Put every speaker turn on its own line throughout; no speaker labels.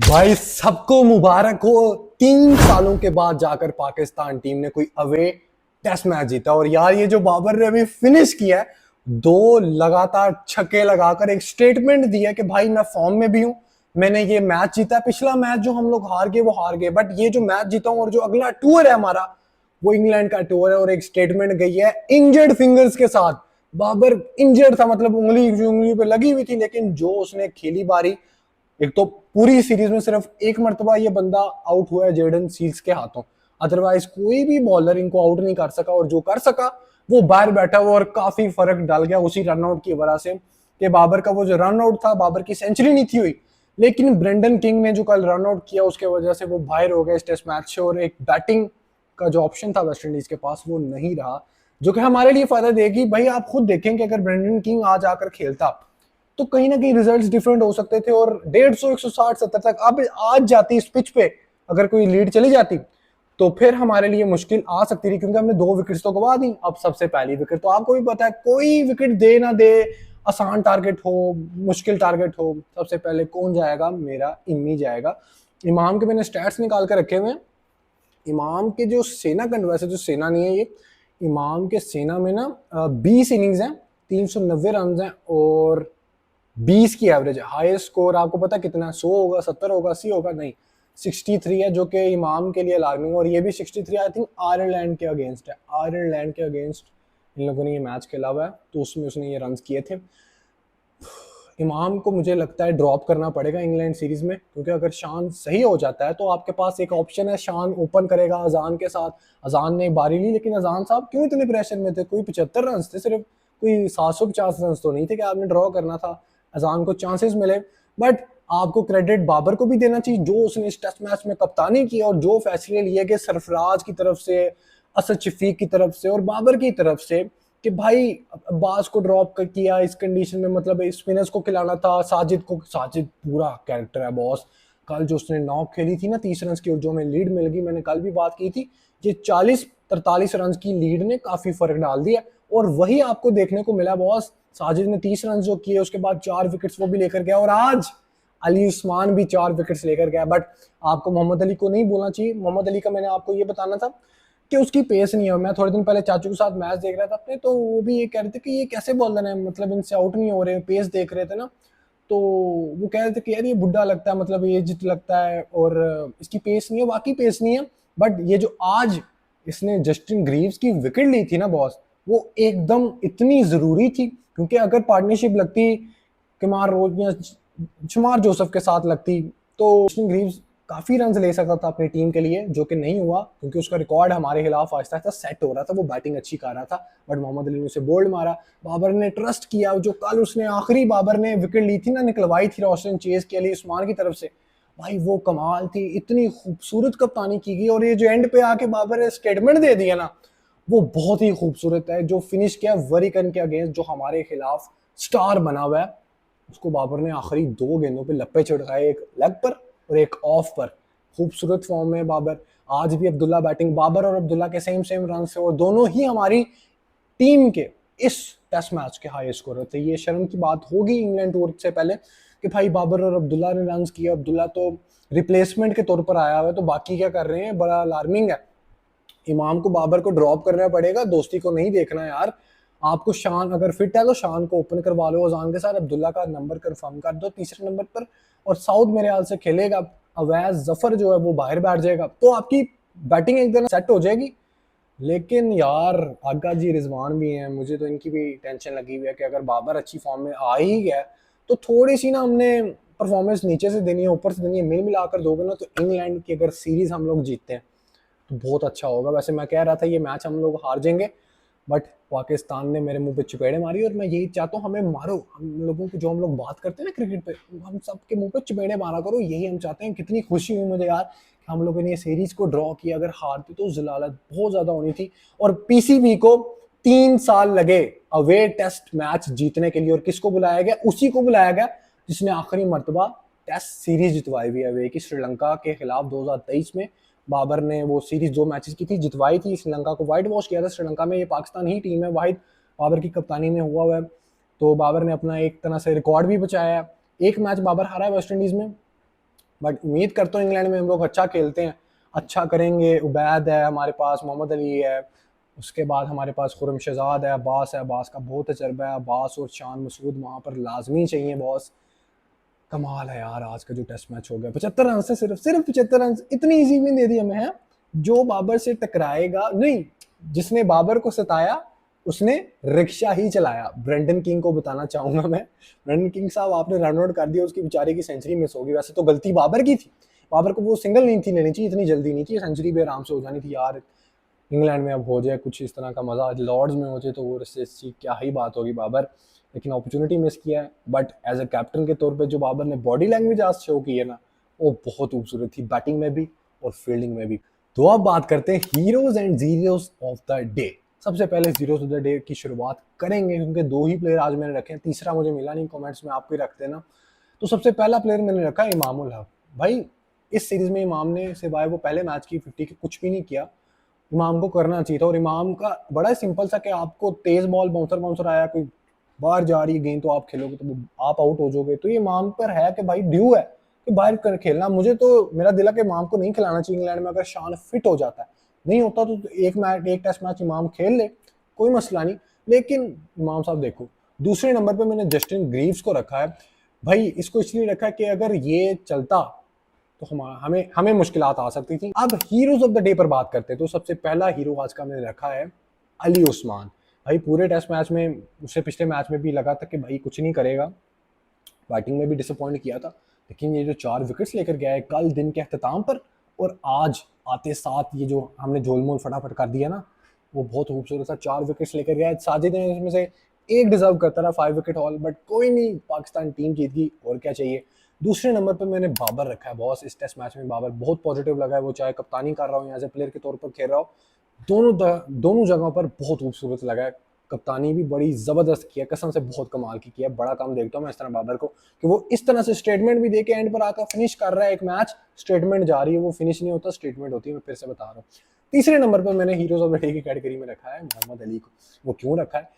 भाई सबको मुबारक हो। 3 सालों के बाद जाकर पाकिस्तान टीम ने कोई अवे टेस्ट मैच जीता। और यार ये जो बाबर ने अभी फिनिश किया है, 2 लगातार छक्के लगाकर एक स्टेटमेंट दिया कि भाई मैं फॉर्म में भी हूं, मैंने ये मैच जीता है। पिछला मैच जो हम लोग हार गए वो हार गए, बट ये जो मैच जीता हूं और जो अगला टूर है हमारा वो इंग्लैंड का टूर है। और एक स्टेटमेंट गई है इंजर्ड फिंगर्स के साथ। बाबर इंजर्ड था, मतलब उंगली पे लगी हुई थी, लेकिन जो उसने खेली बारी, एक तो पूरी सीरीज में सिर्फ एक मरतबा ये बंदा आउट हुआ है जेडन सील्स के हाथों, अदरवाइज कोई भी बॉलर इनको आउट नहीं कर सका। और जो कर सका वो बाहर बैठा हुआ, और काफी फर्क डाल गया उसी रनआउट की वजह से कि बाबर का वो जो रनआउट था, बाबर की सेंचुरी नहीं थी हुई, लेकिन ब्रेंडन किंग ने जो कल रनआउट किया उसके वजह से वो बाहर हो गए इस टेस्ट मैच से। और एक बैटिंग का जो ऑप्शन था वेस्ट इंडीज के पास वो नहीं रहा, जो कि हमारे लिए फायदा देगी। भाई आप खुद देखें कि अगर ब्रेंडन किंग आज आकर खेलता तो कहीं ना कहीं रिजल्ट्स डिफरेंट हो सकते थे, और 150 160 70 तक अब आज जाती इस पिच पे, अगर कोई लीड चली जाती तो फिर हमारे लिए मुश्किल आ सकती थी, क्योंकि हमने 2 विकेट्स तो गवा दी। अब सबसे पहली विकेट तो आपको भी पता है, कोई विकेट दे ना दे, आसान टारगेट हो मुश्किल टारगेट हो, सबसे पहले कौन जाएगा? मेरा इम्मी जाएगा। इमाम के मैंने स्टैट्स निकाल के रखे हुए हैं। इमाम के जो सेना का, वैसे जो सेना नहीं है ये, इमाम के सेना में ना 20 इनिंग्स हैं, 390 रन हैं और 20 की एवरेज है। हाईएस्ट स्कोर आपको पता कितना है? 100 होगा, 70 होगा, 80 होगा? नहीं, 63 है, जो कि इमाम के लिए अलार्मिंग। और ये भी 63 आई थिंक आयरलैंड के अगेंस्ट है। आयरलैंड के अगेंस्ट इन लोगों ने ये मैच खेला हुआ है, तो उसमें उसने ये रन किए थे। इमाम को मुझे लगता है ड्रॉप करना पड़ेगा इंग्लैंड सीरीज में, क्योंकि अगर शान सही हो जाता है तो आपके पास एक ऑप्शन है, शान ओपन करेगा अजान के साथ। अजान ने एक बारी ली, लेकिन अजान साहब क्यों इतने प्रेशर में थे? कोई 75 रन थे सिर्फ, कोई 750 रन तो नहीं थे कि आपने ड्रॉ करना था। अजान को चांसेस मिले, बट आपको क्रेडिट बाबर को भी देना चाहिए, जो उसने इस टेस्ट मैच में कप्तानी की और जो फैसले लिए कि सरफराज की तरफ से, असद शफीक की तरफ से और बाबर की तरफ से, कि भाई अब्बास को ड्रॉप कर किया इस कंडीशन में, मतलब स्पिनर्स को खिलाना था। साजिद को, साजिद पूरा कैरेक्टर है बॉस। कल जो उसने नॉक खेली थी ना 30 रन की, और जो हमें लीड मिल गई, मैंने कल भी बात की थी, ये 40-43 रन की लीड ने काफी फर्क डाल दिया। और वही आपको देखने को मिला बॉस। साजिद ने 30 रन जो किए, उसके बाद 4 विकेट्स वो भी लेकर गया, और आज अली उस्मान भी 4 विकेट्स लेकर गया। बट आपको मोहम्मद अली को नहीं बोलना चाहिए। मोहम्मद अली का मैंने आपको ये बताना था कि उसकी पेस नहीं है। मैं थोड़े दिन पहले चाचू के साथ मैच देख रहा था अपने, तो वो भी ये कह रहे थे कि ये कैसे बॉलर है, मतलब इनसे आउट नहीं हो रहे। पेस देख रहे थे ना, तो वो कह रहे थे कि यार ये बुढ़ा लगता है, मतलब ये जित लगता है, और इसकी पेस नहीं है। वाकई पेस नहीं है, बट ये जो आज इसने जस्टिन ग्रीव्स की विकेट ली थी ना बॉस, वो एकदम इतनी जरूरी थी। क्योंकि अगर पार्टनरशिप लगती कुमार रोज या शुमार जोसफ के साथ लगती, तो जस्टिन ग्रीव्स काफी रन ले सकता था अपनी टीम के लिए, जो कि नहीं हुआ, क्योंकि उसका रिकॉर्ड हमारे खिलाफ आहिस्ता आहिस्ता सेट हो रहा था। वो बैटिंग अच्छी कर रहा था, बट मोहम्मद अली ने उसे बोल्ड मारा। बाबर ने ट्रस्ट किया, जो कल उसने आखिरी बाबर ने विकेट ली थी ना, निकलवाई थी रोशन चेज के लिए उस्मान की तरफ से, भाई वो कमाल थी। इतनी खूबसूरत कप्तानी की गई, और ये जो एंड पे आके बाबर ने स्टेटमेंट दे दिया ना, वो बहुत ही खूबसूरत है। जो फिनिश किया वरीकन के अगेंस्ट, जो हमारे खिलाफ स्टार बना हुआ है, उसको बाबर ने आखिरी 2 गेंदों पे लप्पे छिड़काए, एक लेग पर और एक ऑफ पर। खूबसूरत फॉर्म में बाबर। आज भी अब्दुल्ला बैटिंग, बाबर और अब्दुल्ला के सेम सेम रन से, और दोनों ही हमारी टीम के इस टेस्ट मैच के हाई स्कोर थे। ये शर्म की बात होगी इंग्लैंड टूर से पहले कि भाई बाबर और अब्दुल्ला ने रन किया। अब्दुल्ला तो रिप्लेसमेंट के तौर पर आया हुआ है, तो बाकी क्या कर रहे हैं? बड़ा अलार्मिंग है। इमाम को, बाबर को ड्रॉप करना पड़ेगा, दोस्ती को नहीं देखना यार। आपको शान अगर फिट है तो शान को ओपन करवा लो अजान के साथ, अब्दुल्ला का नंबर कंफर्म कर दो तीसरे नंबर पर, और साउथ मेरे ख्याल से खेलेगा। अवैज जफर जो है वो बाहर बैठ जाएगा, तो आपकी बैटिंग एकदम सेट हो जाएगी। लेकिन यार आगा जी रिजवान भी हैं, मुझे तो इनकी भी टेंशन लगी हुई है कि अगर बाबर अच्छी फॉर्म में आ ही गया तो थोड़ी सी ना हमने परफॉर्मेंस नीचे से देनी है ऊपर से देनी है। मिल मिलाकर दोगे ना, तो इंग्लैंड की अगर सीरीज हम लोग जीतते हैं तो बहुत अच्छा होगा। वैसे मैं कह रहा था ये मैच हम लोग हार जाएंगे, बट पाकिस्तान ने मेरे मुंह पे चपेड़े मारी, और मैं यही चाहता हूँ हमें मारो। हम लोगों की जो हम लोग बात करते हैं ना क्रिकेट पे, हम सबके मुंह पे चपेड़े मारा करो, यही हम चाहते हैं। कितनी खुशी हुई मुझे यार कि हम लोगों ने ये सीरीज को ड्रॉ किया। अगर हारते तो जलालत बहुत ज्यादा होनी थी। और पीसीबी को 3 साल लगे अवे टेस्ट मैच जीतने के लिए, और किसको बुलाया गया? उसी को बुलाया गया जिसने आखिरी मरतबा टेस्ट सीरीज जितवाई हुई है अवे की, श्रीलंका के खिलाफ 2023 में। बाबर ने वो सीरीज 2 मैचेस की थी, जितवाई थी, श्रीलंका को वाइट वॉश किया था। श्रीलंका में ये पाकिस्तान ही टीम है, वाहिद बाबर की कप्तानी में हुआ है। तो बाबर ने अपना एक तरह से रिकॉर्ड भी बचाया है। एक मैच बाबर हारा है वेस्ट इंडीज में, बट उम्मीद करता हूँ इंग्लैंड में हम लोग अच्छा खेलते हैं, अच्छा करेंगे। उबैद है हमारे पास, मोहम्मद अली है, उसके बाद हमारे पास खुरम शहजाद है, अब्बास है, अब्बास का बहुत तजर्बा है। अब्बास और शान मसूद वहाँ पर लाजमी चाहिए बॉस। कमाल है यार आज का जो टेस्ट मैच हो गया, 75 रन से, सिर्फ सिर्फ 75 रन, इतनी इजी विन दे दी हमें है। जो बाबर से टकराएगा नहीं, जिसने बाबर को सताया उसने रिक्शा ही चलाया। ब्रेंडन किंग को बताना चाहूंगा मैं, ब्रेंडन किंग साहब आपने रन आउट कर दिया, उसकी बेचारे की सेंचुरी मिस होगी। वैसे तो गलती बाबर की थी, बाबर को वो सिंगल नहीं थी लेनी चाहिए, इतनी जल्दी नहीं थी, सेंचुरी भी आराम से हो जानी थी यार। इंग्लैंड में अब हो जाए कुछ इस तरह का मजा, लॉर्ड्स में हो जाए तो वो इससे क्या ही बात होगी बाबर। लेकिन अपॉर्चुनिटी मिस किया है। बट एज ए कैप्टन के तौर पे जो बाबर ने बॉडी लैंग्वेज आज शो की है ना, वो बहुत खूबसूरत थी, बैटिंग में भी और फील्डिंग में भी। तो अब बात करते हैं heroes and zeros of the day. सबसे पहले जीरोज ऑफ द डे की शुरुआत करेंगे, क्योंकि दो ही प्लेयर आज मैंने रखे हैं, तीसरा मुझे मिला नहीं, कमेंट्स में आपको ही रख देना। तो सबसे पहला प्लेयर मैंने रखा है इमामुल हक। भाई इस सीरीज में इमाम ने सिवाय वो पहले मैच की 50 के कुछ भी नहीं किया। इमाम को करना चाहिए था, और इमाम का बड़ा सिंपल सा कि आपको तेज बॉल बाउंसर बाउंसर आया, कोई बाहर जा रही है गेंद, तो आप खेलोगे तो आप आउट हो जाओगे। तो ये इमाम पर है कि भाई ड्यू है कि बाहर कर खेलना। मुझे तो मेरा दिल है कि इमाम को नहीं खिलाना चाहिए इंग्लैंड में, अगर शान फिट हो जाता है। नहीं होता तो एक टेस्ट मैच इमाम खेल ले, कोई मसला नहीं। लेकिन इमाम साहब देखो, दूसरे नंबर पर मैंने जस्टिन ग्रीव्स को रखा है। भाई इसको इसलिए रखा है कि अगर ये चलता तो हमें हमें मुश्किलात आ सकती थी। अब हीरोज ऑफ द डे पर बात करते हैं, तो सबसे पहला हीरो आज का मैंने रखा है अली उस्मान। भाई पूरे टेस्ट मैच में, उससे पिछले मैच में भी लगा था कि भाई कुछ नहीं करेगा, बैटिंग में भी डिसअपॉइंट किया था, लेकिन ये जो 4 विकेट्स लेकर गया है कल दिन के अख्ताम पर, और आज आते साथ ये जो हमने झोलमोल फटाफट कर दिया ना, वो बहुत खूबसूरत था। 4 विकेट्स लेकर गया है, साजिद ने इसमें से एक डिजर्व करता रहा 5 विकेट हॉल, बट कोई नहीं, पाकिस्तान टीम जीत गई, और क्या चाहिए। दूसरे नंबर पर मैंने बाबर रखा है बॉस। इस टेस्ट मैच में बाबर बहुत पॉजिटिव लगा है, वो चाहे कप्तानी कर रहा हो या एज ए प्लेयर के तौर पर खेल रहा हो, दोनों जगहों पर बहुत खूबसूरत लगा है। कप्तानी भी बड़ी जबरदस्त किया, कसम से बहुत कमाल की किया। बड़ा काम देखता हूँ मैं इस तरह बाबर को, कि वो इस तरह से स्टेटमेंट भी दे के एंड पर आकर फिनिश कर रहा है एक मैच। स्टेटमेंट जा रही है, वो फिनिश नहीं होता, स्टेटमेंट होती है। मैं फिर से बता रहा हूँ। तीसरे नंबर पर मैंने हीरोज ऑफ द डे की कैटेगरी में रखा है मोहम्मद अली को। वो क्यों रखा है,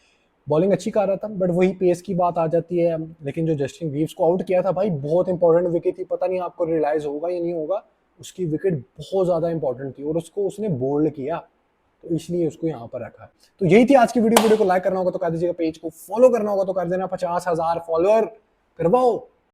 बॉलिंग अच्छी कर रहा था, बट वही पेस की बात आ जाती है। लेकिन जो जस्टिन ग्रीव्स को आउट किया था भाई, बहुत इंपॉर्टेंट विकेट थी, पता नहीं आपको रियलाइज होगा या नहीं होगा, उसकी विकेट बहुत ज्यादा इंपॉर्टेंट थी और उसको उसने बोल्ड किया, तो इसलिए उसको यहाँ पर रखा है। तो यही थी आज की वीडियो को लाइक करना होगा तो कर दीजिएगा, पेज को फॉलो करना होगा तो कर देना, 50,000 फॉलोअर करवाओ